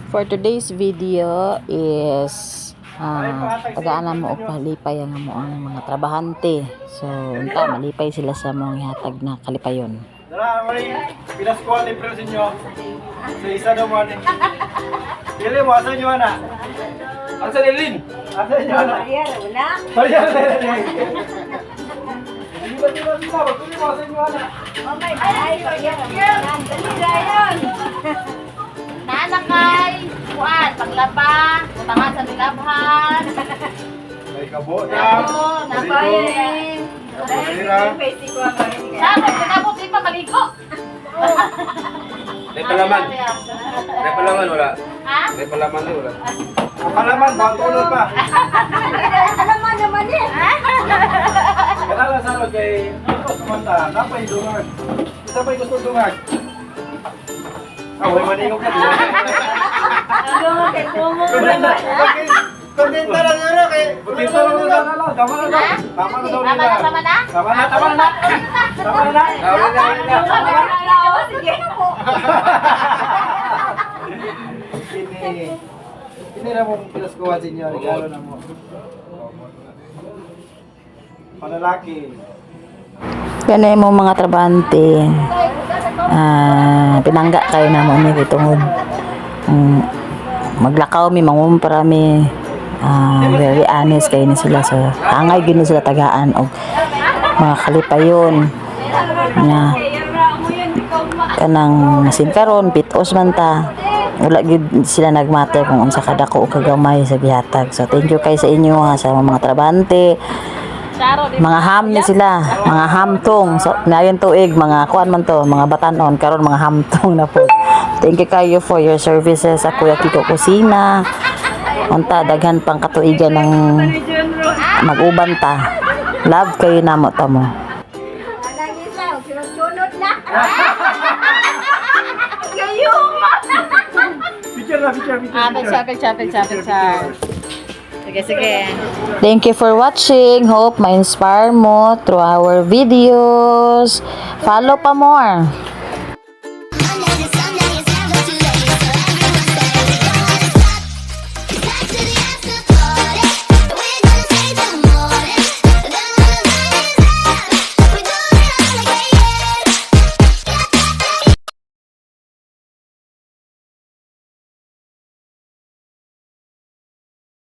For today's video is pag-aanam mo og palipay ang mga trabahante. So, unta malipay sila sa mga hatag na kalipayon. Dara, mari pilas ko ni pre sinyo. Sa isa daw man. Dili mo asa nyo na. Asa Lilin? Asa nyo na? Ariel, wala. Ariel. Dili ba dili ba dili mo asa nyo na. Oh my God, Ariel. Dali Ryan. Nanakay, kuan, paglaba, tangan sa nilabhan. May kabo na. Nabayin. Sabi, pinabot din pa maligo. May palaman. May palaman wala. Ha? May palaman din wala. Ang palaman ba tulog pa? Alam mo naman eh. Kaya lang sa log kay kumanta, napay dungan. Isa pa gusto dungan. Way maningog ka. Ano kay Kumo? Kontenta lang yun kay. Kontenta lang yun. Tama na daw. Tama na daw nila. Tama na? Tama na. Tama na. Tama na. Sige po. Ini na mo pilas ko sa inyo. Regalo na mo. Panalaki. Yan na yung mga trabahante. Pinangga kayo na mo ni tungod. Maglakaw mi mangumpara mi. Very honest kayo ni sila sa angay gini sila tagaan og mga kalipayon nya kanang sinkaron pitos man ta wala gid sila nagmatter kung unsa kadako o kagamay sa gihatag. So thank you kay sa inyo sa mga trabahante. Mga ham ni sila, mga hamtong. So nayon tuig mga kuan man to, mga batanon karon mga hamtong na po. Thank you kayo for your services sa Kuya Kiko Kusina. Unta daghan pang katuigan ng mag-uban ta. Love kayo namo ta mo. Alang isa, sunod na. Gayong. Picture na, picture. Picture. Sige. Thank you for watching. Hope ma-inspire mo through our videos. Follow pa more.